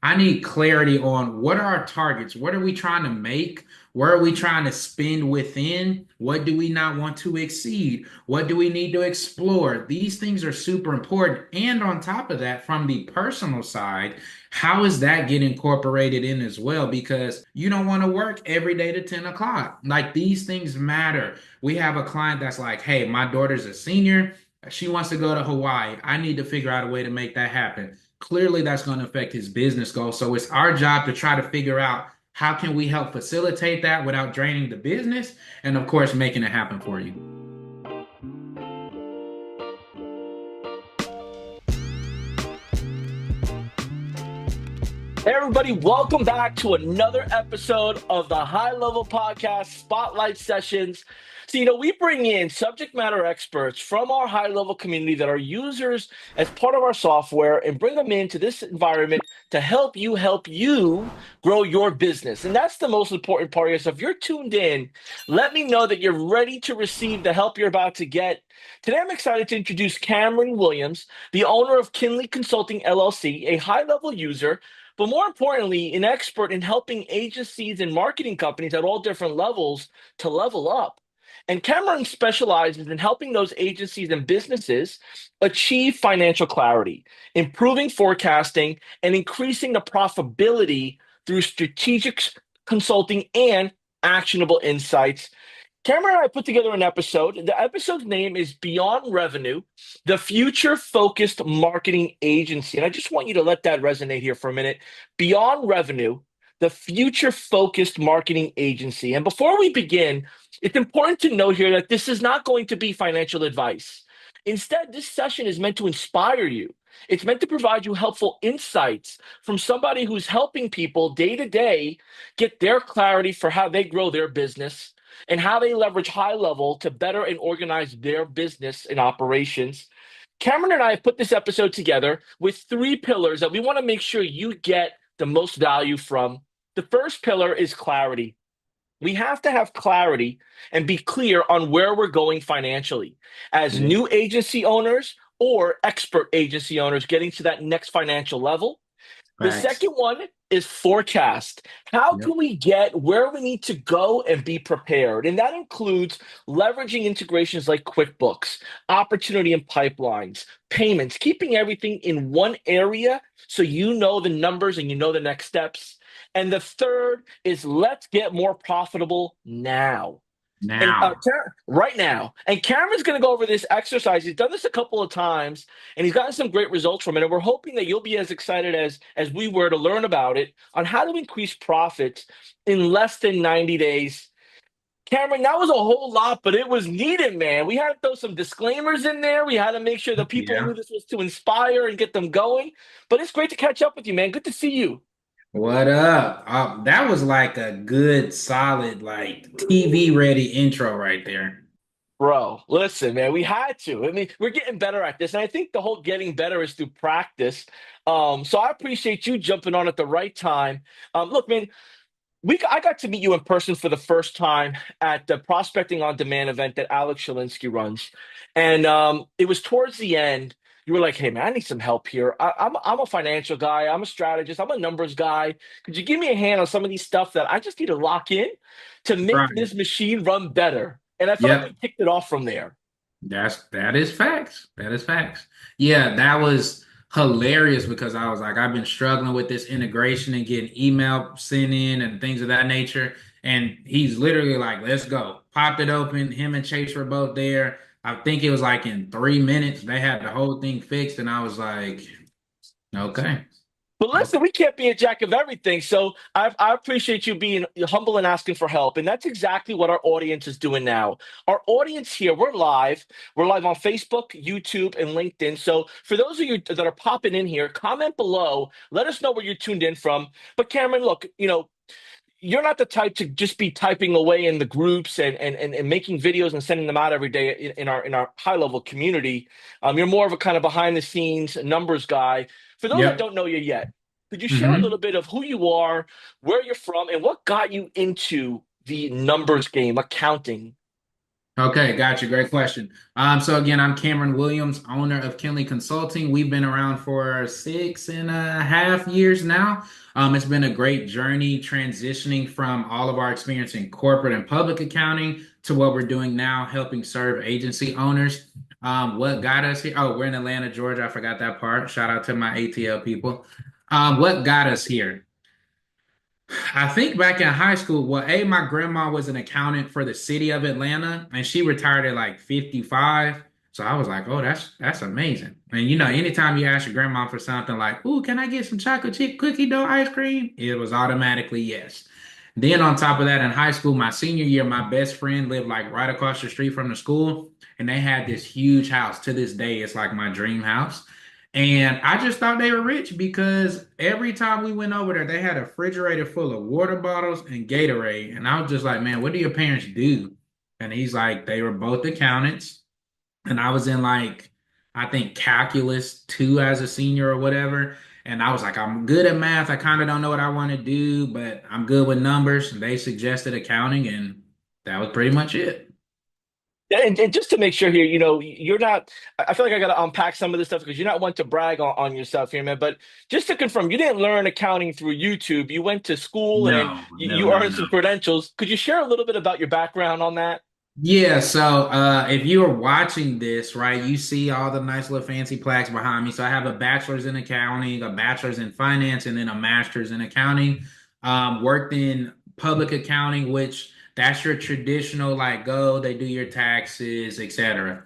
I need clarity on what are our targets? What are we trying to make? Where are we trying to spend within? What do we not want to exceed? What do we need to explore? These things are super important. And on top of that, from the personal side, how is that get incorporated in as well? Because you don't want to work every day to 10 o'clock. Like these things matter. We have a client that's like, hey, my daughter's a senior. She wants to go to Hawaii. I need to figure out a way to make that happen. Clearly, that's going to affect his business goals. So it's our job to try to figure out how can we help facilitate that without draining the business and of course making it happen for you. Hey everybody, welcome back to another episode of the High Level Podcast Spotlight Sessions. So, we bring in subject matter experts from our high level community that are users as part of our software and bring them into this environment to help you grow your business. And that's the most important part here. So if you're tuned in, let me know that you're ready to receive the help you're about to get. Today, I'm excited to introduce Cameron Williams, the owner of KynLi Consulting LLC, a high level user, but more importantly, an expert in helping agencies and marketing companies at all different levels to level up. And Cameron specializes in helping those agencies and businesses achieve financial clarity, improving forecasting, and increasing the profitability through strategic consulting and actionable insights. Cameron and I put together an episode. The episode's name is Beyond Revenue, the Future Focused Marketing Agency. And I just want you to let that resonate here for a minute. Beyond Revenue, the Future Focused Marketing Agency. And before we begin, it's important to note here that this is not going to be financial advice. Instead, this session is meant to inspire you. It's meant to provide you helpful insights from somebody who's helping people day to day get their clarity for how they grow their business and how they leverage high level to better and organize their business and operations. Cameron and I have put this episode together with three pillars that we want to make sure you get the most value from. The first pillar is clarity. We have to have clarity and be clear on where we're going financially as Yeah. new agency owners or expert agency owners getting to that next financial level. The Facts. second one is forecast. How Yep. can we get where we need to go and be prepared? And that includes leveraging integrations like QuickBooks, opportunity and pipelines, payments, keeping everything in one area so you know the numbers and you know the next steps. And the third is let's get more profitable now. And Now. right now, and Cameron's going to go over this exercise. He's done this a couple of times, and he's gotten some great results from it. And we're hoping that you'll be as excited as we were to learn about it on how to increase profits in less than 90 days. Cameron, that was a whole lot, but it was needed, man. We had to throw some disclaimers in there. We had to make sure that people knew Yeah. this was to inspire and get them going. But it's great to catch up with you, man. Good to see you. What up? That was like a good, solid, like TV ready intro right there. Bro, listen, man, we had to. I mean, we're getting better at this. And I think the whole getting better is through practice. So I appreciate you jumping on at the right time. Look, man, I got to meet you in person for the first time at the Prospecting on Demand event that Alex Shalinsky runs. And it was towards the end. You were like, hey, man, I need some help here. I'm a financial guy. I'm a strategist. I'm a numbers guy. Could you give me a hand on some of these stuff that I just need to lock in to make Right. this machine run better? And I felt like we Yep. kicked it off from there. That is facts. That is facts. Yeah, that was hilarious because I was like, I've been struggling with this integration and getting email sent in and things of that nature. And he's literally like, let's go. Popped it open. Him and Chase were both there. I think it was like in 3 minutes, they had the whole thing fixed. And I was like, okay. But Okay. listen, we can't be a jack of everything. So I appreciate you being humble and asking for help. And that's exactly what our audience is doing now. Our audience here, we're live. We're live on Facebook, YouTube, and LinkedIn. So for those of you that are popping in here, comment below. Let us know where you're tuned in from. But Cameron, look, you're not the type to just be typing away in the groups and making videos and sending them out every day in our high level community. You're more of a kind of behind the scenes numbers guy. For those that Yep. don't know you yet, could you share a little Hmm. bit of who you are, where you're from, and what got you into the numbers game, accounting? Okay, gotcha. Great question. So again, I'm Cameron Williams, owner of KynLi Consulting. We've been around for 6.5 years now. It's been a great journey transitioning from all of our experience in corporate and public accounting to what we're doing now, helping serve agency owners. What got us here? Oh, we're in Atlanta, Georgia. I forgot that part. Shout out to my ATL people. What got us here? I think back in high school, well, my grandma was an accountant for the city of Atlanta, and she retired at like 55. So I was like, oh, that's amazing. And anytime you ask your grandma for something like, "Ooh, can I get some chocolate chip cookie dough ice cream?" It was automatically yes. Then on top of that, in high school, my senior year, my best friend lived like right across the street from the school, and they had this huge house. To this day, it's like my dream house. And I just thought they were rich because every time we went over there, they had a refrigerator full of water bottles and Gatorade. And I was just like, man, what do your parents do? And he's like, they were both accountants. And I was in like, I think calculus two as a senior or whatever. And I was like, I'm good at math. I kind of don't know what I want to do, but I'm good with numbers. And they suggested accounting, and that was pretty much it. And just to make sure here, you're not, I feel like I got to unpack some of this stuff because you're not one to brag on yourself here, man. But just to confirm, you didn't learn accounting through YouTube. You went to school and No, no, you no, earned some no. credentials. Could you share a little bit about your background on that? Yeah, so if you are watching this, right, you see all the nice little fancy plaques behind me. So I have a bachelor's in accounting, a bachelor's in finance, and then a master's in accounting. Worked in public accounting, which that's your traditional like go, they do your taxes, etc.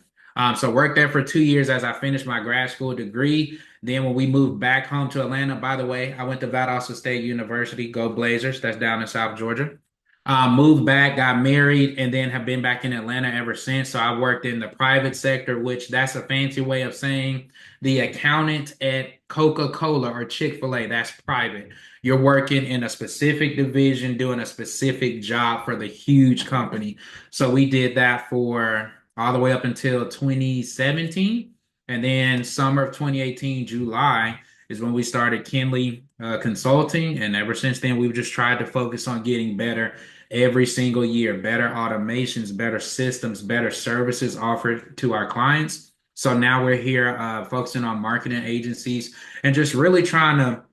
So worked there for 2 years as I finished my grad school degree. Then when we moved back home to Atlanta, by the way, I went to Valdosta State University, go Blazers, that's down in South Georgia. Moved back, got married, and then have been back in Atlanta ever since. So I worked in the private sector, which that's a fancy way of saying the accountant at Coca-Cola or Chick-fil-A. That's private. You're working in a specific division, doing a specific job for the huge company. So we did that for all the way up until 2017. And then summer of 2018, July, is when we started KynLi Consulting. And ever since then, we've just tried to focus on getting better every single year, better automations, better systems, better services offered to our clients. So now we're here focusing on marketing agencies and just really trying to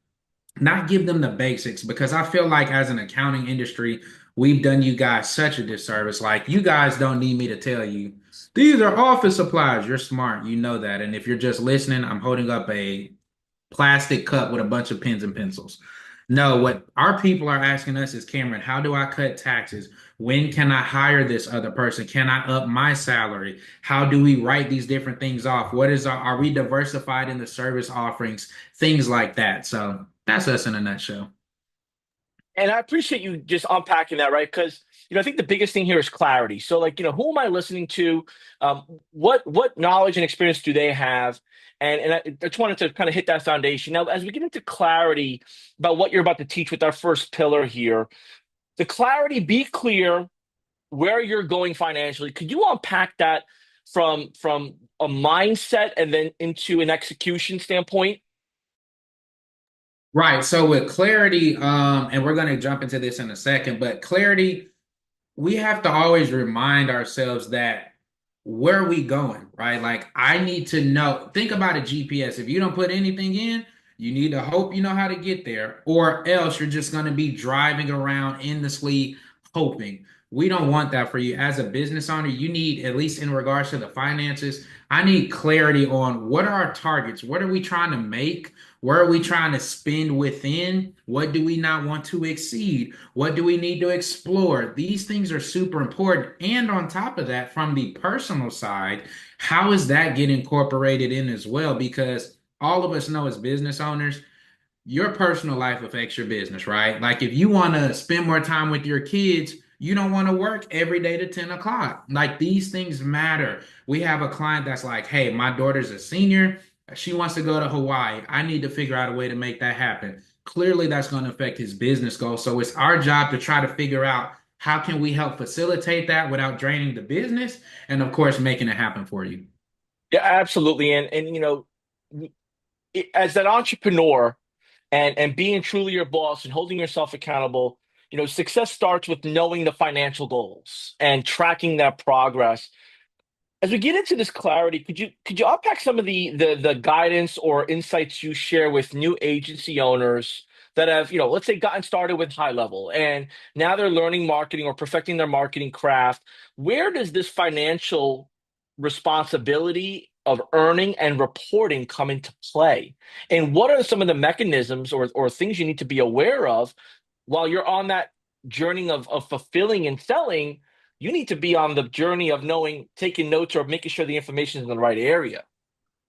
not give them the basics because I feel like as an accounting industry, we've done you guys such a disservice. Like you guys don't need me to tell you these are office supplies. You're smart, you know that. And if you're just listening, I'm holding up a plastic cup with a bunch of pens and pencils. No, what our people are asking us is, Cameron, how do I cut taxes? When can I hire this other person? Can I up my salary? How do we write these different things off? What is are we diversified in the service offerings? Things like that. So that's us in a nutshell. And I appreciate you just unpacking that, right? Because I think the biggest thing here is clarity. So, like, who am I listening to? What knowledge and experience do they have? And I just wanted to kind of hit that foundation. Now, as we get into clarity about what you're about to teach with our first pillar here, the clarity, be clear where you're going financially. Could you unpack that from a mindset and then into an execution standpoint? Right. So with clarity, and we're going to jump into this in a second, but clarity, we have to always remind ourselves that where are we going, right? Like I need to know, think about a GPS. If you don't put anything in, you need to hope you know how to get there, or else you're just going to be driving around endlessly hoping. We don't want that for you. As a business owner, you need, at least in regards to the finances, I need clarity on what are our targets? What are we trying to make? Where are we trying to spend within? What do we not want to exceed? What do we need to explore? These things are super important. And on top of that, from the personal side, how is that getting incorporated in as well? Because all of us know as business owners, your personal life affects your business, right? Like if you want to spend more time with your kids, you don't want to work every day to 10 o'clock. Like these things matter. We have a client that's like, hey, my daughter's a senior. She wants to go to Hawaii. I need to figure out a way to make that happen. Clearly, that's going to affect his business goals. So it's our job to try to figure out how can we help facilitate that without draining the business and of course making it happen for you. Yeah, absolutely. And as that entrepreneur and being truly your boss and holding yourself accountable, success starts with knowing the financial goals and tracking that progress. As we get into this clarity, could you unpack some of the guidance or insights you share with new agency owners that have, let's say, gotten started with high level and now they're learning marketing or perfecting their marketing craft? Where does this financial responsibility of earning and reporting come into play? And what are some of the mechanisms or things you need to be aware of while you're on that journey of fulfilling and selling? You need to be on the journey of knowing, taking notes, or making sure the information is in the right area.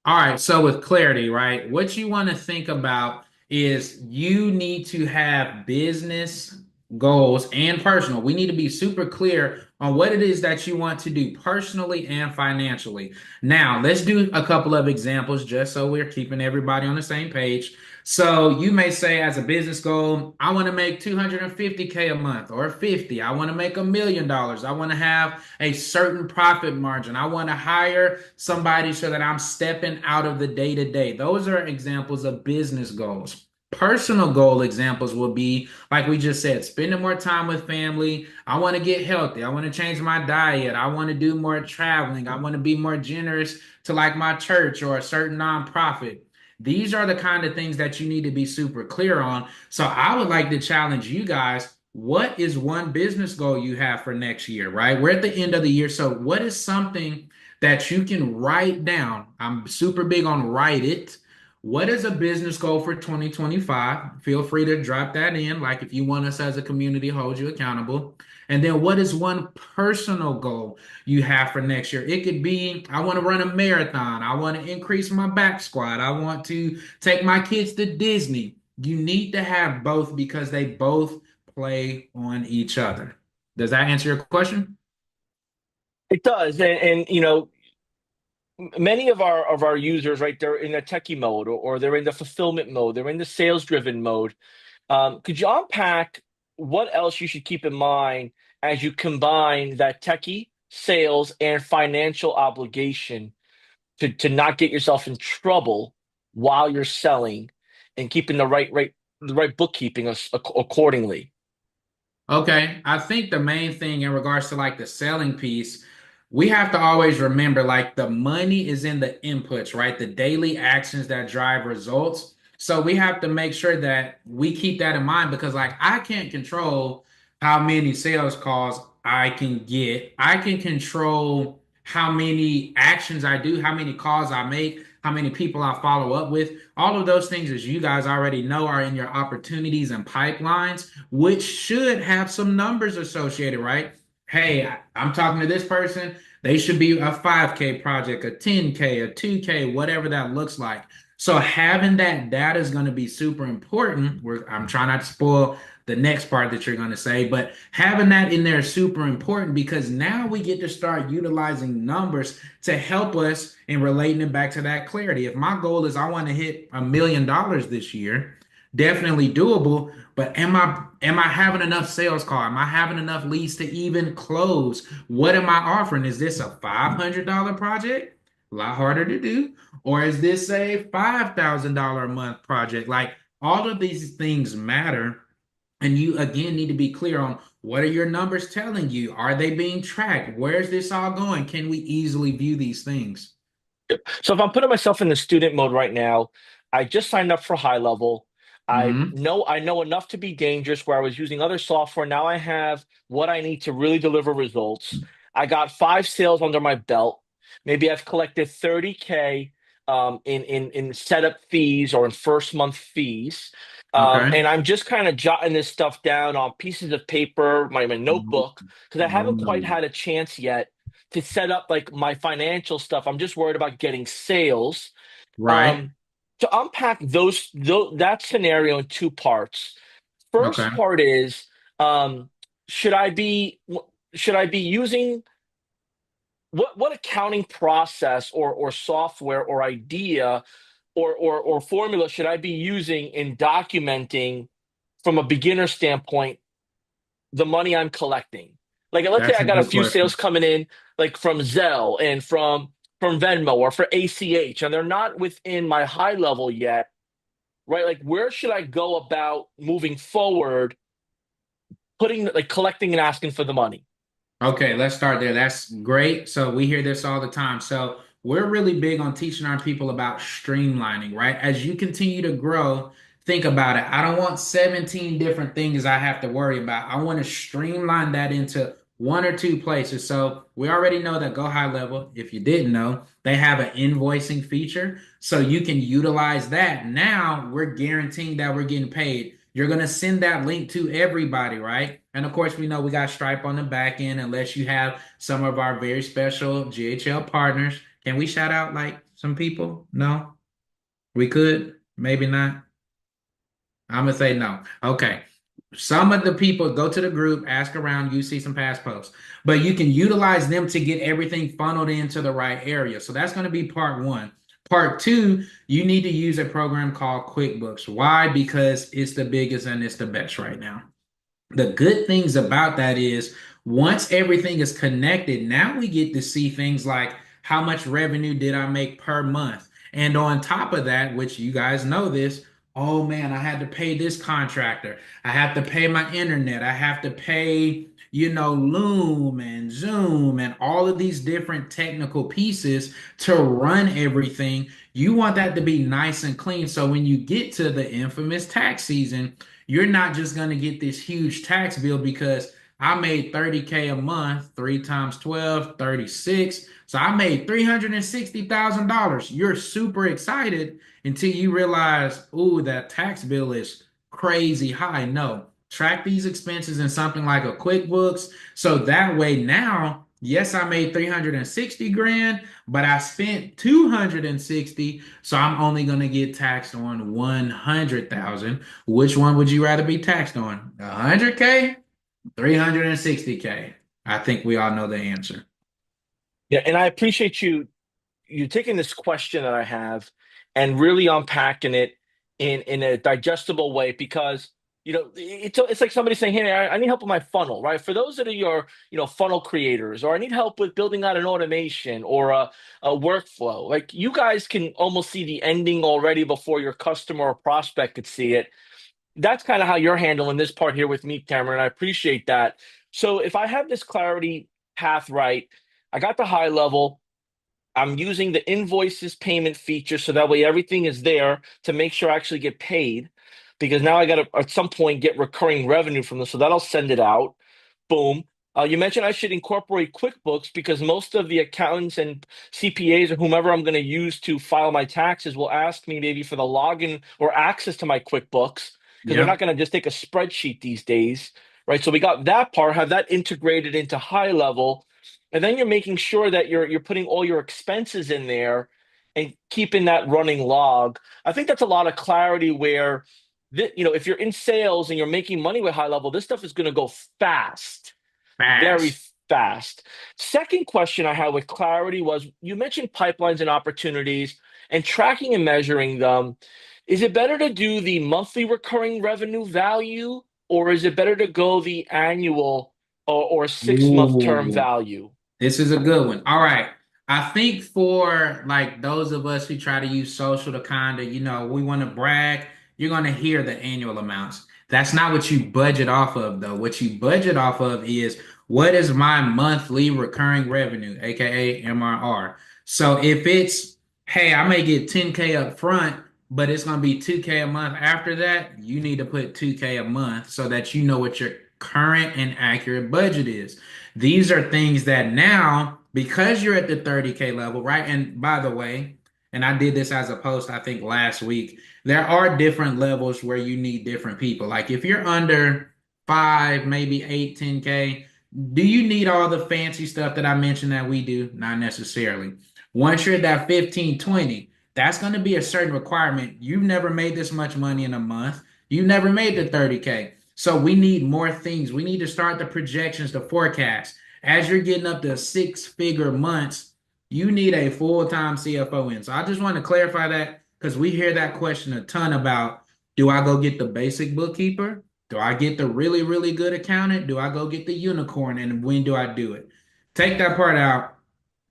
All right, so with clarity, right? What you want to think about is you need to have business goals and personal. We need to be super clear on what it is that you want to do personally and financially. Now, let's do a couple of examples just so we're keeping everybody on the same page. So you may say as a business goal, I want to make 250K a month or 50. I want to make $1 million. I want to have a certain profit margin. I want to hire somebody so that I'm stepping out of the day to day. Those are examples of business goals. Personal goal examples will be like we just said, spending more time with family. I want to get healthy. I want to change my diet. I want to do more traveling. I want to be more generous to like my church or a certain nonprofit. These are the kind of things that you need to be super clear on. So I would like to challenge you guys. What is one business goal you have for next year, right? We're at the end of the year. So what is something that you can write down? I'm super big on write it. What is a business goal for 2025? Feel free to drop that in, like if you want us as a community to hold you accountable. And then what is one personal goal you have for next year? It could be I want to run a marathon. I want to increase my back squat. I want to take my kids to Disney. You need to have both because they both play on each other. Does that answer your question? It does, and many of our users, right? They're in a techie mode, or they're in the fulfillment mode. They're in the sales driven mode. Could you unpack what else you should keep in mind as you combine that techie, sales, and financial obligation to not get yourself in trouble while you're selling and keeping the right bookkeeping accordingly? Okay, I think the main thing in regards to like the selling piece, we have to always remember like the money is in the inputs, right? The daily actions that drive results. So we have to make sure that we keep that in mind because like I can't control how many sales calls I can get. I can control how many actions I do, how many calls I make, how many people I follow up with. All of those things, as you guys already know, are in your opportunities and pipelines which should have some numbers associated, right? Hey, I'm talking to this person. They should be a 5K project, a 10K, a 2K, whatever that looks like. So having that data is going to be super important. I'm trying not to spoil the next part that you're going to say, but having that in there is super important because now we get to start utilizing numbers to help us in relating it back to that clarity. If my goal is I want to hit $1 million this year, definitely doable. But am I having enough sales call? Am I having enough leads to even close? What am I offering? Is this a $500 project? A lot harder to do. Or is this a $5,000 a month project? Like all of these things matter. And you again need to be clear on what are your numbers telling you? Are they being tracked? Where's this all going? Can we easily view these things? So if I'm putting myself in the student mode right now, I just signed up for high level. Hmm. I know enough to be dangerous where I was using other software. Now I have what I need to really deliver results. I got 5 sales under my belt. Maybe I've collected 30K in setup fees or in first month fees. Okay. And I'm just kind of jotting this stuff down on pieces of paper, my notebook, because I haven't quite Mm. had a chance yet to set up like my financial stuff. I'm just worried about getting sales. Right. Um, to unpack that scenario in two parts. Okay. First part is, um, should I be should I be using what accounting process or software or idea or formula should I be using in documenting from a beginner standpoint the money I'm collecting? Like, let's say That's I a got a good few sales question. coming in, like from Zelle and from Venmo or for ACH, and they're not within my high level yet, right? Like, where should I go about moving forward putting like collecting and asking for the money. Okay, let's start there. That's great. So we hear this all the time. So we're really big on teaching our people about streamlining, right? As you continue to grow, think about it. I don't want 17 different things I have to worry about. I want to streamline that into one or two places. So we already know that Go High Level, if you didn't know, they have an invoicing feature. So you can utilize that. Now we're guaranteeing that we're getting paid. You're going to send that link to everybody, right? And of course, we know we got Stripe on the back end, unless you have some of our very special GHL partners. Can we shout out like some people? No, we could, maybe not. I'm gonna say no. Okay. Some of the people go to the group, ask around, you see some past posts, but you can utilize them to get everything funneled into the right area. So that's going to be part one. Part two, you need to use a program called QuickBooks. Why? Because it's the biggest and it's the best right now. The good things about that is once everything is connected, now we get to see things like how much revenue did I make per month? And on top of that, which you guys know this, oh man, I had to pay this contractor. I have to pay my internet. I have to pay, Loom and Zoom and all of these different technical pieces to run everything. You want that to be nice and clean. So when you get to the infamous tax season, you're not just going to get this huge tax bill because I made 30K a month, 3 times 12, 36. So I made $360,000. You're super excited until you realize, ooh, that tax bill is crazy high. No, track these expenses in something like a QuickBooks. So that way now, yes, I made 360 grand, but I spent 260. So I'm only going to get taxed on 100,000. Which one would you rather be taxed on? 100K, 360K? I think we all know the answer. Yeah, and I appreciate you taking this question that I have and really unpacking it in a digestible way because it's like somebody saying, "Hey, I need help with my funnel," right? For those that are your funnel creators, or I need help with building out an automation or a workflow. Like you guys can almost see the ending already before your customer or prospect could see it. That's kind of how you're handling this part here with me, Cameron. I appreciate that. So if I have this clarity path right, I got the high level. I'm using the invoices payment feature so that way everything is there to make sure I actually get paid because now I got to at some point get recurring revenue from this. So that'll send it out. Boom. You mentioned I should incorporate QuickBooks because most of the accountants and CPAs or whomever I'm going to use to file my taxes will ask me maybe for the login or access to my QuickBooks because they're not Yep. going to just take a spreadsheet these days, right? So we got that part, have that integrated into high level, and then you're making sure that you're putting all your expenses in there and keeping that running log. I think that's a lot of clarity where if you're in sales and you're making money with high level, this stuff is going to go fast, very Fast. fast. Second question I had with clarity was you mentioned pipelines and opportunities and tracking and measuring them. Is it better to do the monthly recurring revenue value, or is it better to go the annual or 6 month term Ooh. value? This is a good one. All right. I think for like those of us who try to use social to kind of, we want to brag, you're going to hear the annual amounts. That's not what you budget off of, though. What you budget off of is what is my monthly recurring revenue, aka MRR. So if it's, hey, I may get 10K up front, but it's going to be 2K a month after that, you need to put 2K a month so that you know what your current and accurate budget is. These are things that now, because you're at the 30K level, right? And by the way, and I did this as a post, I think last week, there are different levels where you need different people. Like if you're under five, maybe eight, 10K, do you need all the fancy stuff that I mentioned that we do? Not necessarily. Once you're at that 15, 20, that's going to be a certain requirement. You've never made this much money in a month. You've never made the 30K. So we need more things. We need to start the projections, the forecast. As you're getting up to six-figure months, you need a full-time CFO in. So I just want to clarify that because we hear that question a ton about, do I go get the basic bookkeeper? Do I get the really, really good accountant? Do I go get the unicorn? And when do I do it? Take that part out.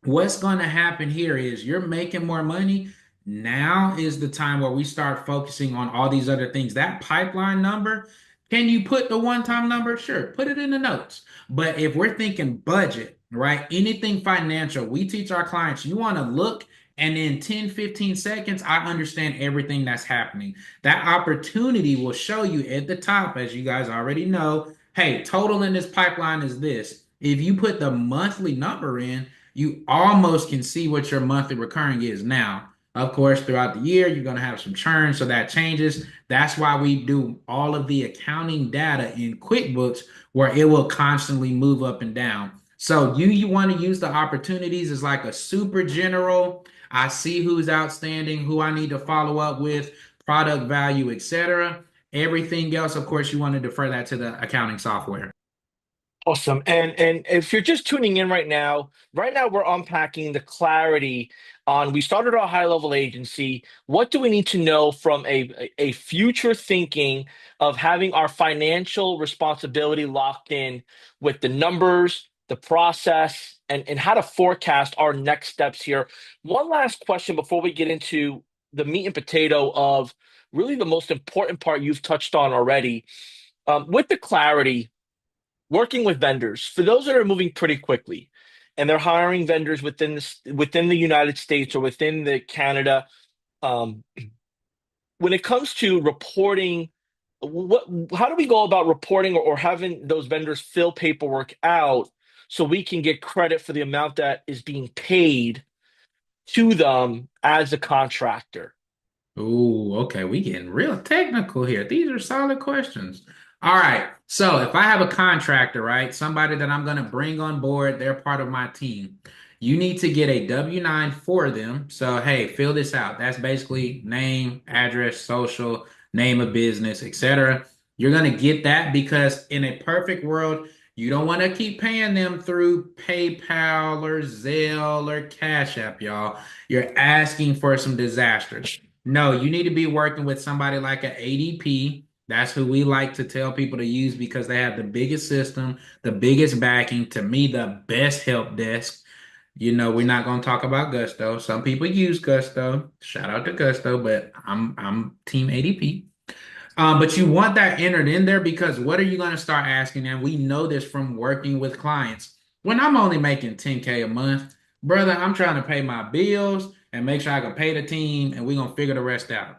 What's going to happen here is you're making more money. Now is the time where we start focusing on all these other things. That pipeline number, Can you put the one-time number? Sure, put it in the notes. But if we're thinking budget, right? Anything financial, we teach our clients, you want to look and in 10, 15 seconds, I understand everything that's happening. That opportunity will show you at the top, as you guys already know, hey, total in this pipeline is this. If you put the monthly number in, you almost can see what your monthly recurring is now. Of course, throughout the year, you're going to have some churn, so that changes. That's why we do all of the accounting data in QuickBooks where it will constantly move up and down. So you want to use the opportunities as like a super general. I see who's outstanding, who I need to follow up with, product value, etc. Everything else, of course, you want to defer that to the accounting software. Awesome. And if you're just tuning in right now we're unpacking the clarity on we started our high level agency. What do we need to know from a future thinking of having our financial responsibility locked in with the numbers, the process, and how to forecast our next steps here. One last question before we get into the meat and potato of really the most important part you've touched on already. With the clarity working with vendors for those that are moving pretty quickly and they're hiring vendors within the United States or within the Canada. um, when it comes to reporting, what how do we go about reporting or having those vendors fill paperwork out so we can get credit for the amount that is being paid to them as a contractor? Ooh, okay, we getting real technical here. These are solid questions. All right. So if I have a contractor, right, somebody that I'm going to bring on board, they're part of my team. You need to get a W-9 for them. So, hey, fill this out. That's basically name, address, social, name of business, etc. You're going to get that because in a perfect world, you don't want to keep paying them through PayPal or Zelle or Cash App, y'all. You're asking for some disaster. No, you need to be working with somebody like an ADP. That's who we like to tell people to use because they have the biggest system, the biggest backing, to me, the best help desk. We're not going to talk about Gusto. Some people use Gusto. Shout out to Gusto, but I'm team ADP. But you want that entered in there because what are you going to start asking? And we know this from working with clients. When I'm only making 10K a month, brother, I'm trying to pay my bills and make sure I can pay the team, and we're going to figure the rest out.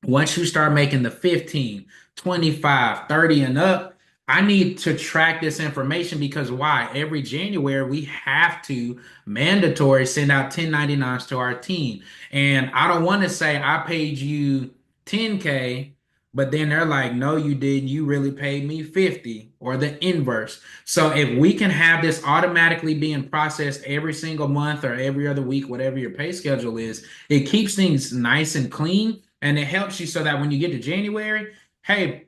Once you start making the 15, 25, 30 and up, I need to track this information because why? Every January we have to mandatory send out 1099s to our team. And I don't want to say I paid you 10K, but then they're like, no, you didn't. You really paid me 50 or the inverse. So if we can have this automatically being processed every single month or every other week, whatever your pay schedule is, it keeps things nice and clean and it helps you so that when you get to January, hey,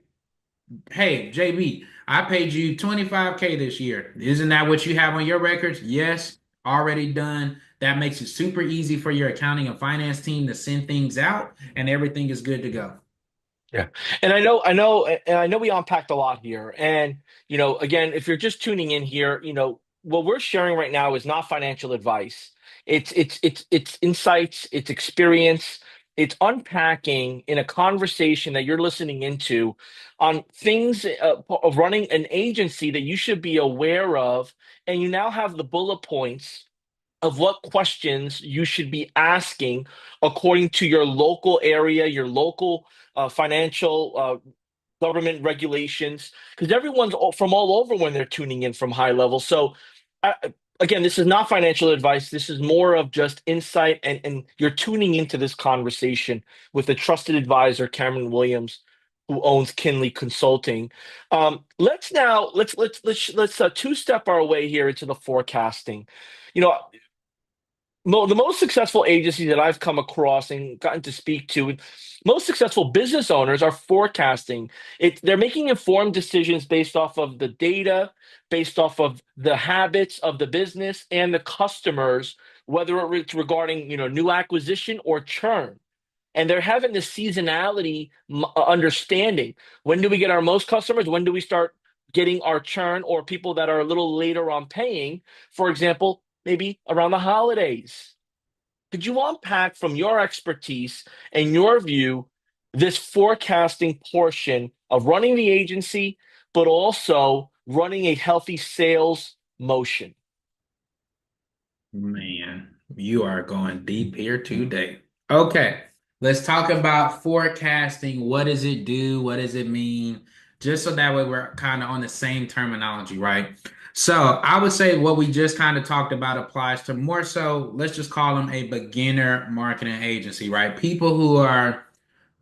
hey, JB, I paid you 25K this year. Isn't that what you have on your records? Yes, already done. That makes it super easy for your accounting and finance team to send things out, and everything is good to go. Yeah. And I know we unpacked a lot here. And, again, if you're just tuning in here, what we're sharing right now is not financial advice. It's insights, it's experience, it's unpacking in a conversation that you're listening into on things of running an agency that you should be aware of. And you now have the bullet points of what questions you should be asking according to your local area, your local financial government regulations, because everyone's from all over when they're tuning in from high level. So, I, again, this is not financial advice. This is more of just insight, and you're tuning into this conversation with a trusted advisor, Cameron Williams, who owns KynLi Consulting. Let's two-step our way here into the forecasting. You know, the most successful agencies that I've come across and gotten to speak to, most successful business owners are forecasting. They're making informed decisions based off of the data, based off of the habits of the business and the customers, whether it's regarding new acquisition or churn. And they're having the seasonality understanding. When do we get our most customers? When do we start getting our churn or people that are a little later on paying? For example, maybe around the holidays. Could you unpack from your expertise and your view this forecasting portion of running the agency, but also running a healthy sales motion. Man, you are going deep here today. Okay, let's talk about forecasting. What does it do? What does it mean? Just so that way we're kind of on the same terminology, right? So I would say what we just kind of talked about applies to more so, let's just call them a beginner marketing agency, right? People who are,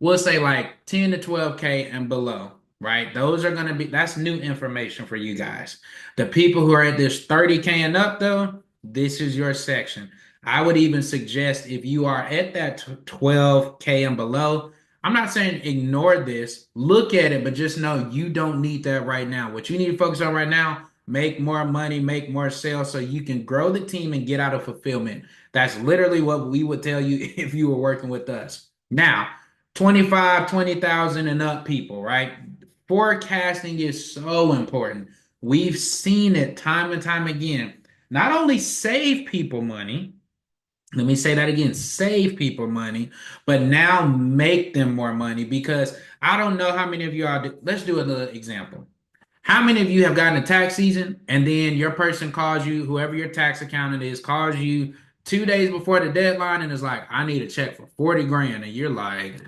we'll say like 10 to 12K and below, right? Those are going to be, that's new information for you guys. The people who are at this 30K and up, though, this is your section. I would even suggest if you are at that 12K and below, I'm not saying ignore this, look at it, but just know you don't need that right now. What you need to focus on right now, make more money, make more sales so you can grow the team and get out of fulfillment. That's literally what we would tell you if you were working with us. Now, 25, 20,000 and up people, right? Forecasting is so important. We've seen it time and time again. Not only save people money, let me say that again, save people money, but now make them more money because I don't know how many of you are. Let's do a little example. How many of you have gotten a tax season and then your person calls you, whoever your tax accountant is, calls you 2 days before the deadline and is like, I need a check for 40 grand. And you're like,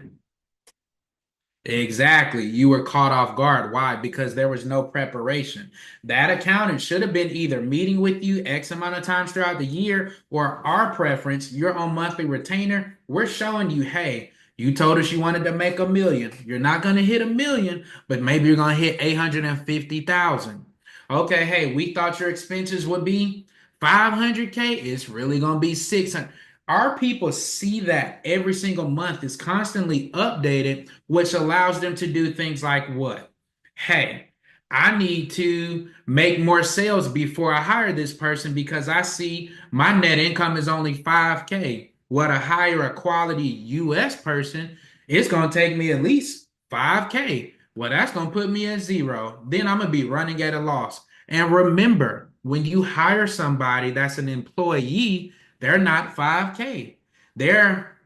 exactly. You were caught off guard. Why? Because there was no preparation. That accountant should have been either meeting with you X amount of times throughout the year, or our preference, you're on monthly retainer. We're showing you, hey, you told us you wanted to make 1 million. You're not going to hit 1 million, but maybe you're going to hit 850,000. Okay, hey, we thought your expenses would be 500K. It's really going to be 600. Our people see that every single month is constantly updated, which allows them to do things like what? Hey, I need to make more sales before I hire this person because I see my net income is only 5K. What to hire a quality US person, it's going to take me at least 5K. Well, that's going to put me at zero. Then I'm going to be running at a loss. And remember, when you hire somebody that's an employee, they're not 5K. They're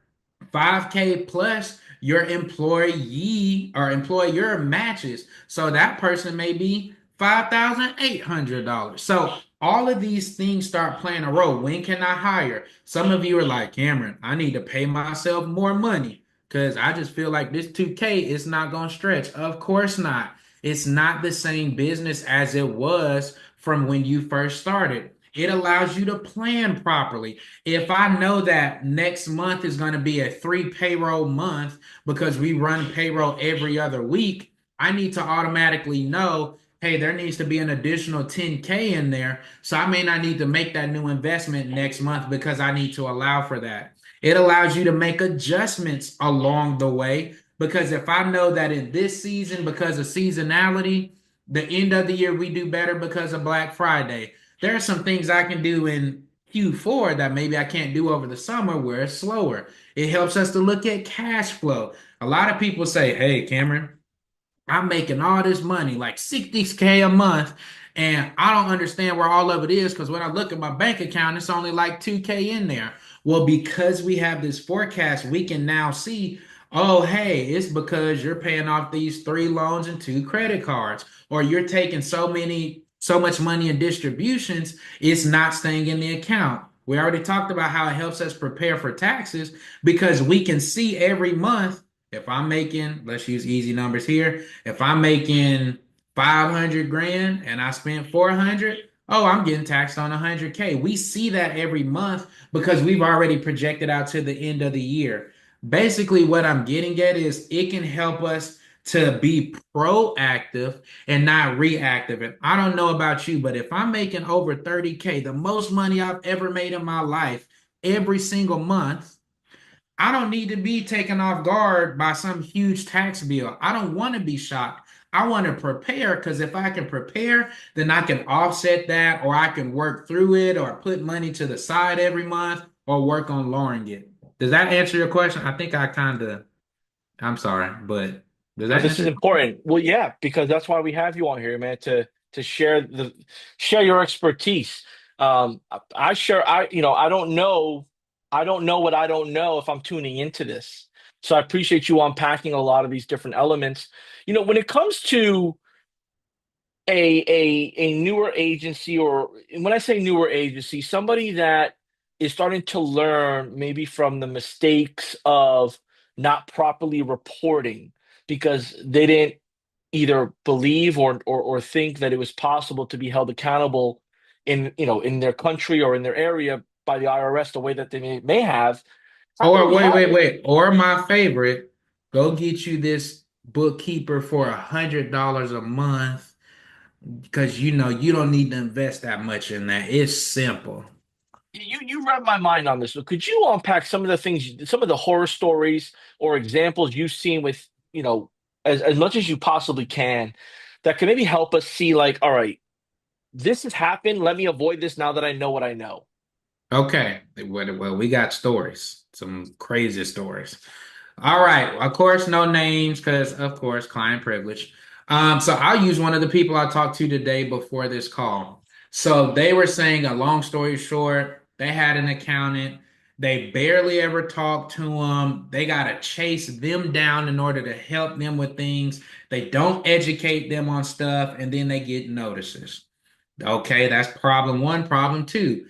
5K plus your employee or employer matches. So that person may be $5,800. So all of these things start playing a role. When can I hire? Some of you are like, Cameron, I need to pay myself more money because I just feel like this 2K is not going to stretch. Of course not. It's not the same business as it was from when you first started. It allows you to plan properly. If I know that next month is going to be a 3 payroll month because we run payroll every other week, I need to automatically know, hey, there needs to be an additional 10K in there. So I may not need to make that new investment next month because I need to allow for that. It allows you to make adjustments along the way because if I know that in this season, because of seasonality, the end of the year we do better because of Black Friday. There are some things I can do in Q4 that maybe I can't do over the summer where it's slower. It helps us to look at cash flow. A lot of people say, hey, Cameron, I'm making all this money, like 60K a month, and I don't understand where all of it is because when I look at my bank account, it's only like 2K in there. Well, because we have this forecast, we can now see, oh, hey, it's because you're paying off these 3 loans and 2 credit cards, or you're taking so much money in distributions, it's not staying in the account. We already talked about how it helps us prepare for taxes because we can see every month if I'm making, let's use easy numbers here. If I'm making 500 grand and I spent 400, oh, I'm getting taxed on 100K. We see that every month because we've already projected out to the end of the year. Basically, what I'm getting at is it can help us to be proactive and not reactive. And I don't know about you, but if I'm making over 30K, the most money I've ever made in my life, every single month, I don't need to be taken off guard by some huge tax bill. I don't want to be shocked. I want to prepare because if I can prepare, then I can offset that or I can work through it or put money to the side every month or work on lowering it. Does that answer your question? I think I kind of, I'm sorry, but does Oh, that this answer is your important. Well, yeah, because that's why we have you on here, man, to share your expertise. I share I you know, I don't know what I don't know if I'm tuning into this. So I appreciate you unpacking a lot of these different elements. When it comes to a newer agency, or when I say newer agency, somebody that is starting to learn maybe from the mistakes of not properly reporting because they didn't either believe or think that it was possible to be held accountable in their country or in their area by the IRS the way that they may have. How can Or we wait, help? wait, wait. Or my favorite, go get you this bookkeeper for $100 a month because you know you don't need to invest that much in that. It's simple. You read my mind on this. So could you unpack some of the things, some of the horror stories or examples you've seen with, as much as you possibly can, that can maybe help us see like, all right, this has happened. Let me avoid this now that I know what I know. Okay. Well, we got stories, some crazy stories. All right. Of course, no names because, of course, client privilege. So I'll use one of the people I talked to today before this call. So they were saying, a long story short, they had an accountant. They barely ever talked to them. They got to chase them down in order to help them with things. They don't educate them on stuff, and then they get notices. Okay, that's problem one. Problem two,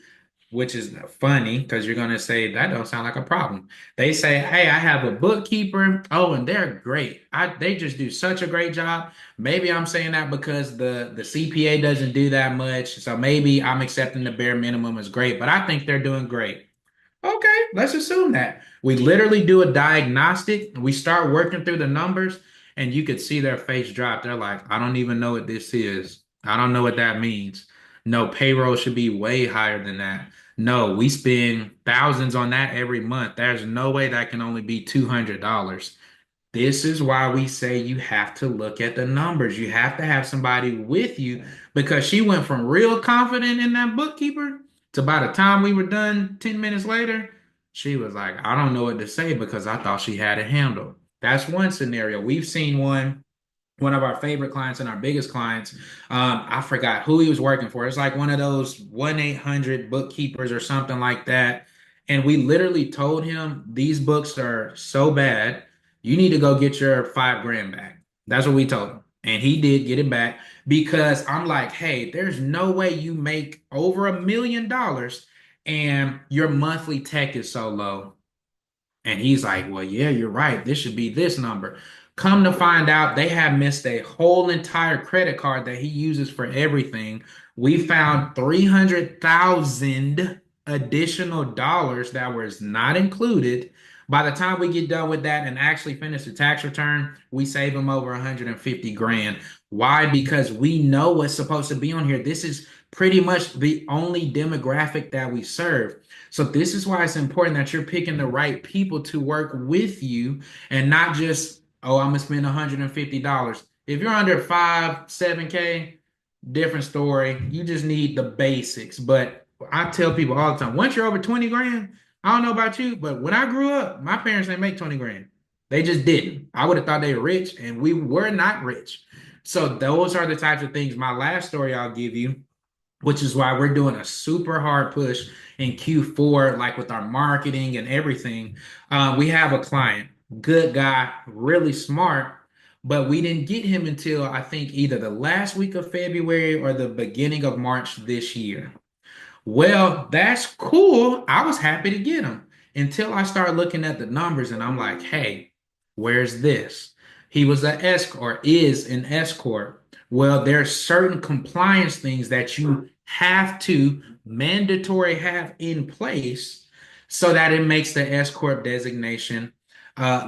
which is funny because you're going to say that don't sound like a problem. They say, "Hey, I have a bookkeeper. Oh, and they're great. They just do such a great job." Maybe I'm saying that because the CPA doesn't do that much, so maybe I'm accepting the bare minimum as great, but I think they're doing great. Okay, let's assume that. We literally do a diagnostic. We start working through the numbers, and you could see their face drop. They're like, I don't even know what this is. I don't know what that means. No, payroll should be way higher than that. No, we spend thousands on that every month. There's no way that can only be $200. This is why we say you have to look at the numbers. You have to have somebody with you because she went from real confident in that bookkeeper to by the time we were done 10 minutes later, she was like, I don't know what to say because I thought she had it handled. That's one scenario. We've seen one of our favorite clients and our biggest clients. I forgot who he was working for. It's like one of those 1-800 bookkeepers or something like that. And we literally told him these books are so bad, you need to go get your 5 grand back. That's what we told him. And he did get it back because I'm like, hey, there's no way you make over $1 million and your monthly tech is so low. And he's like, well, yeah, you're right. This should be this number. Come to find out, they have missed a whole entire credit card that he uses for everything. We found 300,000 additional dollars that was not included. By the time we get done with that and actually finish the tax return, we save him over 150 grand. Why? Because we know what's supposed to be on here. This is pretty much the only demographic that we serve. So this is why it's important that you're picking the right people to work with you and not just, oh, I'm gonna spend $150. If you're under 7K, different story. You just need the basics. But I tell people all the time, once you're over 20 grand, I don't know about you, but when I grew up, my parents didn't make 20 grand. They just didn't. I would have thought they were rich, and we were not rich. So those are the types of things. My last story I'll give you, which is why we're doing a super hard push in Q4, like with our marketing and everything. We have a client, good guy, really smart, but we didn't get him until I think either the last week of February or the beginning of March this year. Well, that's cool. I was happy to get him until I started looking at the numbers and I'm like, hey, where's this? He was an escort, is an escort. Well, there's certain compliance things that you have to mandatory have in place so that it makes the escort designation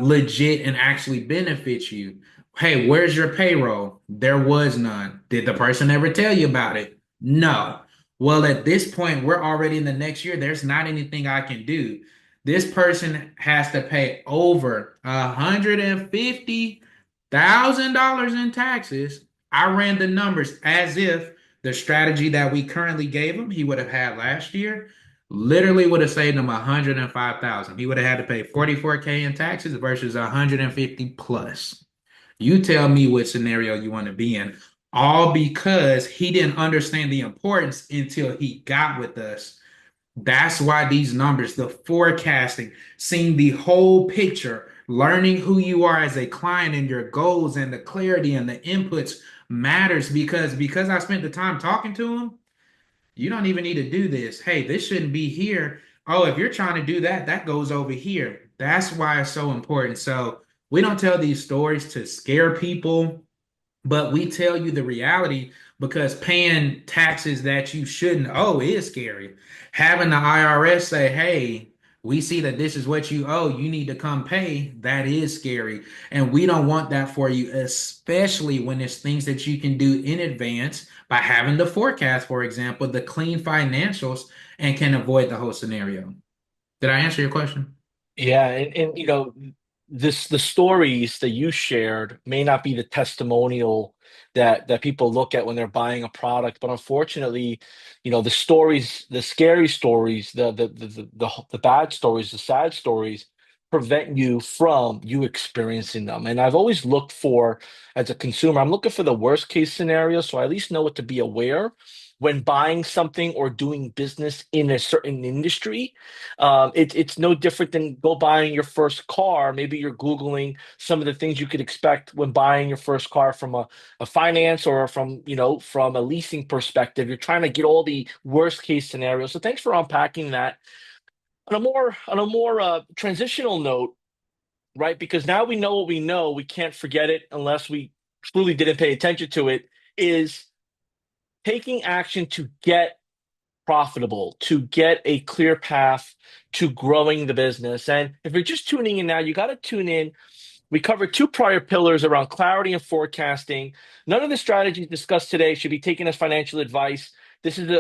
legit and actually benefits you. Hey, where's your payroll? There was none. Did the person ever tell you about it? No. Well, at this point, we're already in the next year. There's not anything I can do. This person has to pay over $150,000 in taxes. I ran the numbers as if the strategy that we currently gave him, he would have had last year, literally would have saved him 105,000. He would have had to pay 44K in taxes versus 150 plus. You tell me what scenario you want to be in, all because he didn't understand the importance until he got with us. That's why these numbers, the forecasting, seeing the whole picture, Learning who you are as a client and your goals and the clarity and the inputs matters because I spent the time talking to them. You don't even need to do this. Hey, this shouldn't be here. Oh, if you're trying to do that, that goes over here. That's why it's so important. So we don't tell these stories to scare people, but we tell you the reality because paying taxes that you shouldn't owe is scary. Having the IRS say, hey, we see that this is what you owe, you need to come pay, that is scary. And we don't want that for you, especially when there's things that you can do in advance by having the forecast, for example, the clean financials, and can avoid the whole scenario. Did I answer your question? Yeah, and the stories that you shared may not be the testimonial that people look at when they're buying a product, but unfortunately, the stories, the scary stories, the bad stories, the sad stories prevent you from you experiencing them. And I've always looked for, as a consumer, I'm looking for the worst case scenario, so I at least know what to be aware when buying something or doing business in a certain industry. It's no different than go buying your first car. Maybe you're Googling some of the things you could expect when buying your first car from a finance or from a leasing perspective. You're trying to get all the worst case scenarios. So thanks for unpacking that. On a more transitional note, right? Because now we know what we know, we can't forget it unless we truly didn't pay attention to it, is taking action to get profitable, to get a clear path to growing the business. And if you're just tuning in now, you got to tune in. We covered two prior pillars around clarity and forecasting. None of the strategies discussed today should be taken as financial advice. This is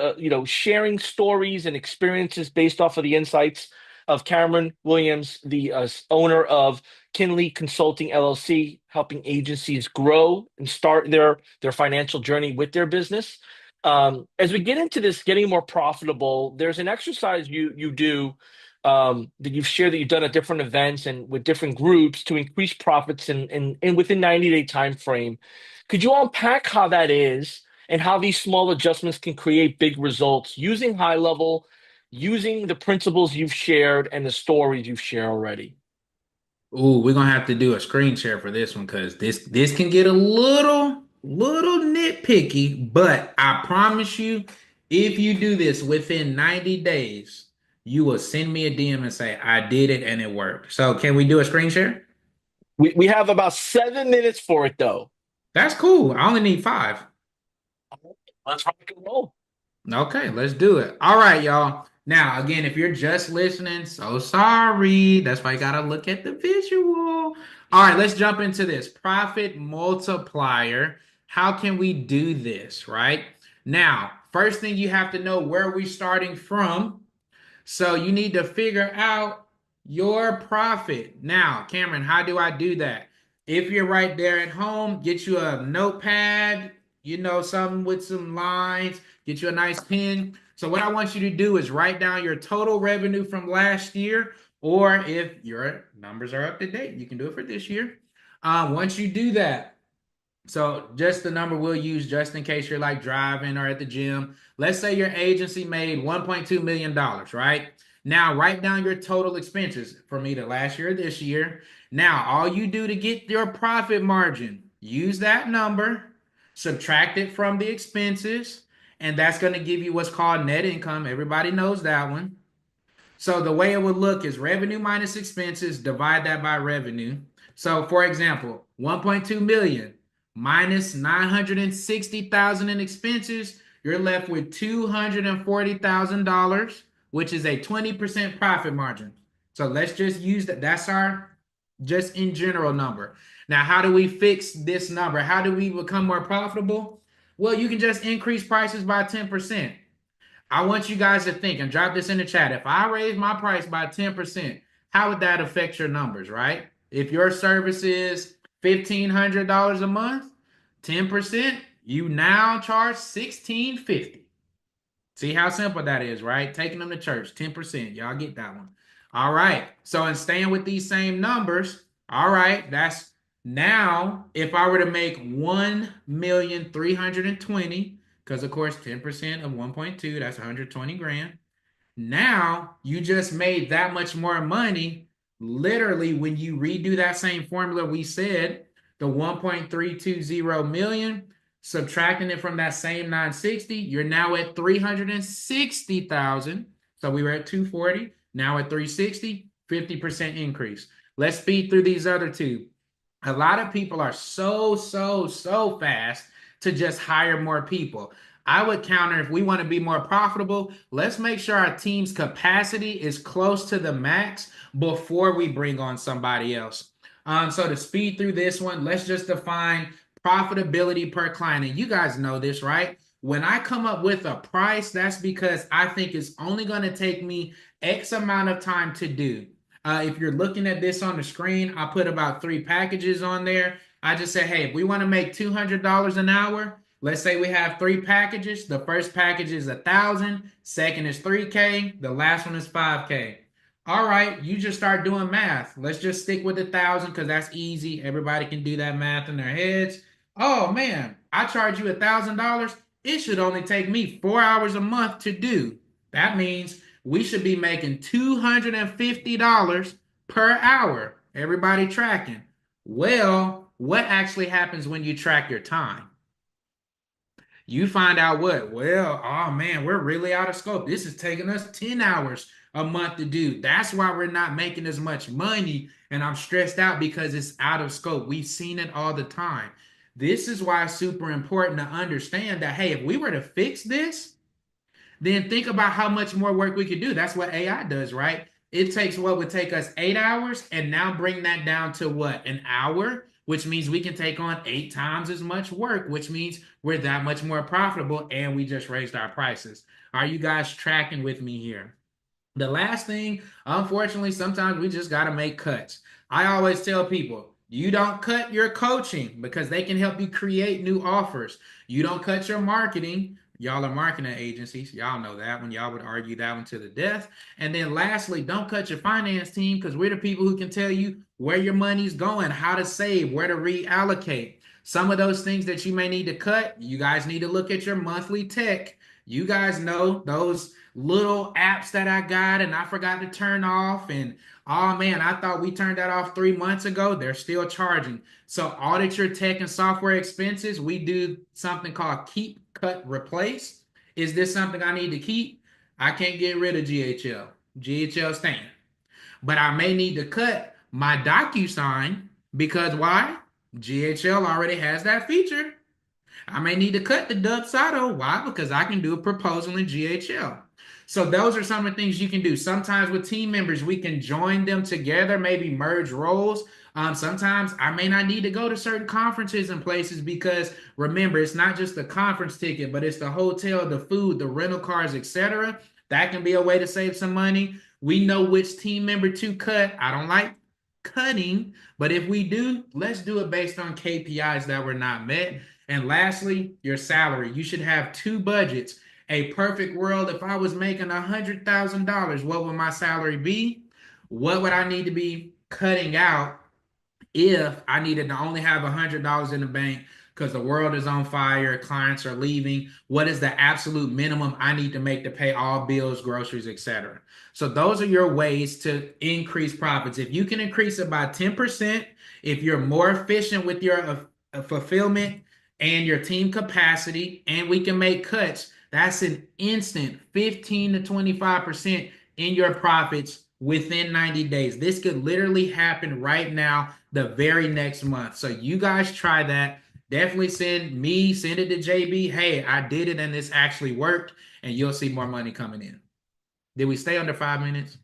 sharing stories and experiences based off of the insights of Cameron Williams, the owner of KynLi Consulting LLC, helping agencies grow and start their financial journey with their business. As we get into this getting more profitable, there's an exercise you do that you've shared that you've done at different events and with different groups to increase profits in within 90-day time frame. Could you unpack how that is and how these small adjustments can create big results using high level, using the principles you've shared and the stories you've shared already? Ooh, we're gonna have to do a screen share for this one because this can get a little nitpicky, but I promise you, if you do this within 90 days, you will send me a DM and say, I did it and it worked. So can we do a screen share? We have about 7 minutes for it though. That's cool. I only need five. Let's rock and roll. Okay, let's do it. All right, y'all. Now, again, if you're just listening, so sorry. That's why you gotta look at the visual. All right, let's jump into this. Profit multiplier. How can we do this, right? Now, first thing you have to know where we're starting from. So you need to figure out your profit. Now, Cameron, how do I do that? If you're right there at home, get you a notepad, something with some lines, get you a nice pen. So, what I want you to do is write down your total revenue from last year, or if your numbers are up to date, you can do it for this year. Once you do that, so just the number we'll use just in case you're like driving or at the gym. Let's say your agency made $1.2 million, right? Now write down your total expenses from either last year or this year. Now, all you do to get your profit margin, use that number, subtract it from the expenses, and that's going to give you what's called net income. Everybody knows that one. So the way it would look is revenue minus expenses, divide that by revenue. So for example, 1.2 million minus 960,000 in expenses, you're left with $240,000, which is a 20% profit margin. So let's just use that. That's our just in general number. Now, how do we fix this number? How do we become more profitable? Well, you can just increase prices by 10%. I want you guys to think and drop this in the chat. If I raise my price by 10%, how would that affect your numbers, right? If your service is $1,500 a month, 10%, you now charge $1,650. See how simple that is, right? Taking them to church, 10%. Y'all get that one. All right. So in staying with these same numbers, all right, that's now if I were to make 1,320,000, because of course 10% of 1.2, that's 120 grand. Now you just made that much more money literally, when you redo that same formula we said, the 1.320 million, subtracting it from that same 960, you're now at 360,000. So we were at 240, now at 360, 50% increase. Let's speed through these other two. A lot of people are so fast to just hire more people. I would counter, if we want to be more profitable, let's make sure our team's capacity is close to the max before we bring on somebody else. So to speed through this one, let's just define profitability per client. And you guys know this, right? When I come up with a price, that's because I think it's only going to take me X amount of time to do. If you're looking at this on the screen, I put about 3 packages on there. I just say, hey, if we want to make $200 an hour, let's say we have 3 packages. The first package is 1,000, second is 3K, the last one is 5K. All right, you just start doing math. Let's just stick with 1,000 because that's easy. Everybody can do that math in their heads. Oh man, I charge you $1,000. It should only take me 4 hours a month to do. That means we should be making $250 per hour. Everybody tracking. Well, what actually happens when you track your time? You find out what? Well, oh man, we're really out of scope. This is taking us 10 hours a month to do. That's why we're not making as much money. And I'm stressed out because it's out of scope. We've seen it all the time. This is why it's super important to understand that, hey, if we were to fix this, then think about how much more work we could do. That's what AI does, right? It takes what would take us 8 hours and now bring that down to what? An hour, which means we can take on 8 times as much work, which means we're that much more profitable and we just raised our prices. Are you guys tracking with me here? The last thing, unfortunately, sometimes we just got to make cuts. I always tell people, you don't cut your coaching because they can help you create new offers. You don't cut your marketing. Y'all are marketing agencies. Y'all know that one. Y'all would argue that one to the death. And then lastly, don't cut your finance team because we're the people who can tell you where your money's going, how to save, where to reallocate. Some of those things that you may need to cut, you guys need to look at your monthly tech. You guys know those little apps that I got and I forgot to turn off. And oh man, I thought we turned that off 3 months ago. They're still charging. So audit your tech and software expenses. We do something called keep, cut, replace. Is this something I need to keep? I can't get rid of GHL. GHL staying. But I may need to cut my DocuSign because why? GHL already has that feature. I may need to cut the Dubsado. Why? Because I can do a proposal in GHL. So those are some of the things you can do. Sometimes with team members, we can join them together, maybe merge roles. Sometimes I may not need to go to certain conferences and places because remember, it's not just the conference ticket, but it's the hotel, the food, the rental cars, etc. That can be a way to save some money. We know which team member to cut. I don't like cutting, but if we do, let's do it based on KPIs that were not met. And lastly, your salary. You should have two budgets. A perfect world, if I was making $100,000, what would my salary be? What would I need to be cutting out if I needed to only have $100 in the bank because the world is on fire, clients are leaving? What is the absolute minimum I need to make to pay all bills, groceries, etc.? So those are your ways to increase profits. If you can increase it by 10%, if you're more efficient with your fulfillment and your team capacity, and we can make cuts, that's an instant 15 to 25% in your profits within 90 days. This could literally happen right now, the very next month. So you guys try that. Definitely send it to JB. Hey, I did it and this actually worked, and you'll see more money coming in. Did we stay under 5 minutes?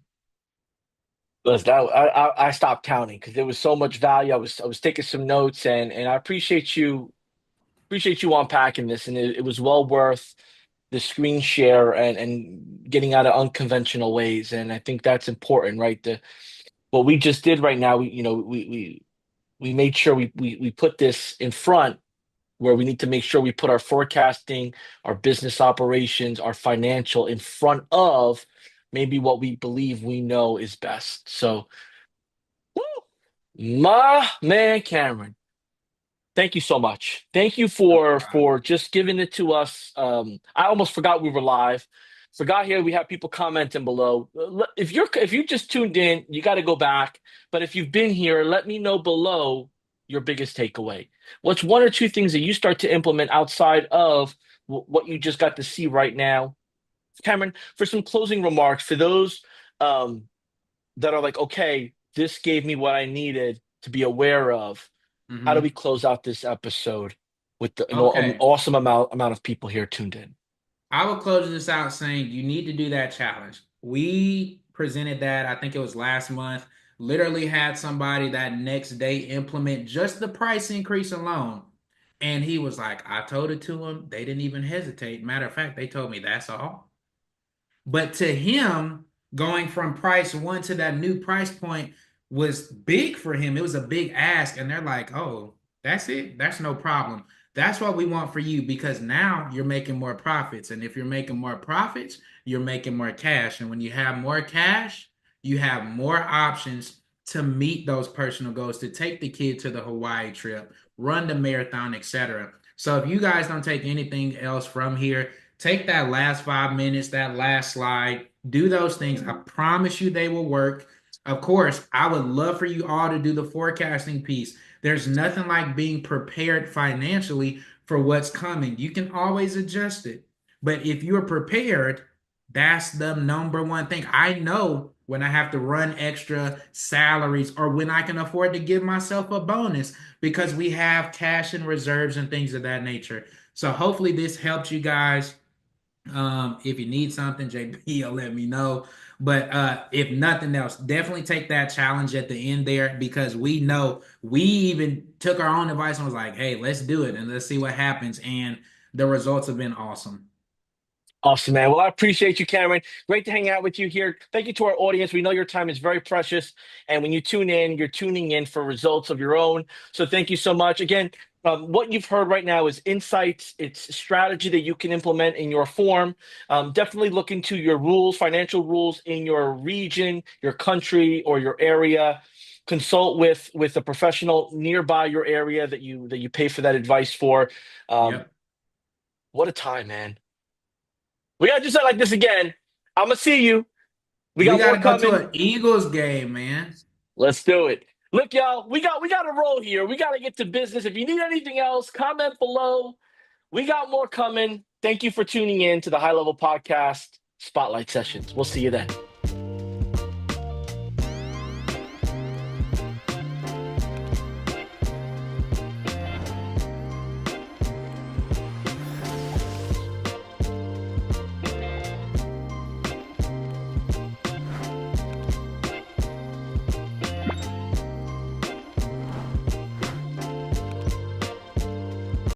Listen, I stopped counting because there was so much value. I was taking some notes, and I appreciate you unpacking this, and it was well worth the screen share and getting out of unconventional ways. And I think that's important, right? The what we just did right now, we made sure we put this in front where we need to make sure we put our forecasting, our business operations, our financial in front of maybe what we believe we know is best. So, woo, my man Cameron, thank you so much. Thank you No for problem. just giving it to us. I almost forgot we were live. Forgot here we have people commenting below. If you just tuned in, you got to go back. But if you've been here, let me know below your biggest takeaway. What's one or two things that you start to implement outside of what you just got to see right now? Cameron, for some closing remarks for those um, that are like, okay, this gave me what I needed to be aware of. How do we Hmm. close out this episode with an Okay. awesome amount of people here tuned in? I will close this out saying you need to do that challenge. We presented that, I think it was last month, literally had somebody that next day implement just the price increase alone. And he was like, I told it to him. They didn't even hesitate. Matter of fact, they told me that's all. But to him, going from price one to that new price point was big for him. It was a big ask. And they're like, oh, that's it. That's no problem. That's what we want for you because now you're making more profits. And if you're making more profits, you're making more cash. And when you have more cash, you have more options to meet those personal goals, to take the kid to the Hawaii trip, run the marathon, etc. So if you guys don't take anything else from here, take that last 5 minutes, that last slide, do those things. I promise you they will work. Of course, I would love for you all to do the forecasting piece. There's nothing like being prepared financially for what's coming. You can always adjust it. But if you're prepared, that's the number one thing. I know when I have to run extra salaries or when I can afford to give myself a bonus because we have cash and reserves and things of that nature. So hopefully this helps you guys. If you need something, JP, will let me know. But if nothing else, definitely take that challenge at the end there because we know we even took our own advice and was like, hey, let's do it and let's see what happens. And the results have been awesome. Awesome, man. Well, I appreciate you, Cameron. Great to hang out with you here. Thank you to our audience. We know your time is very precious. And when you tune in, you're tuning in for results of your own. So thank you so much. Again, what you've heard right now is insights, it's strategy that you can implement in your form. Definitely look into your rules, financial rules in your region, your country, or your area. Consult with a professional nearby your area that you pay for that advice for. Um, Yep. what a time, man. We gotta do something like this again. I'm gonna see you. We We got got more to go to coming. an Eagles game, man. Let's do it. Look, y'all, we got to roll here. We got to get to business. If you need anything else, comment below. We got more coming. Thank you for tuning in to the High Level Podcast Spotlight Sessions. We'll see you then.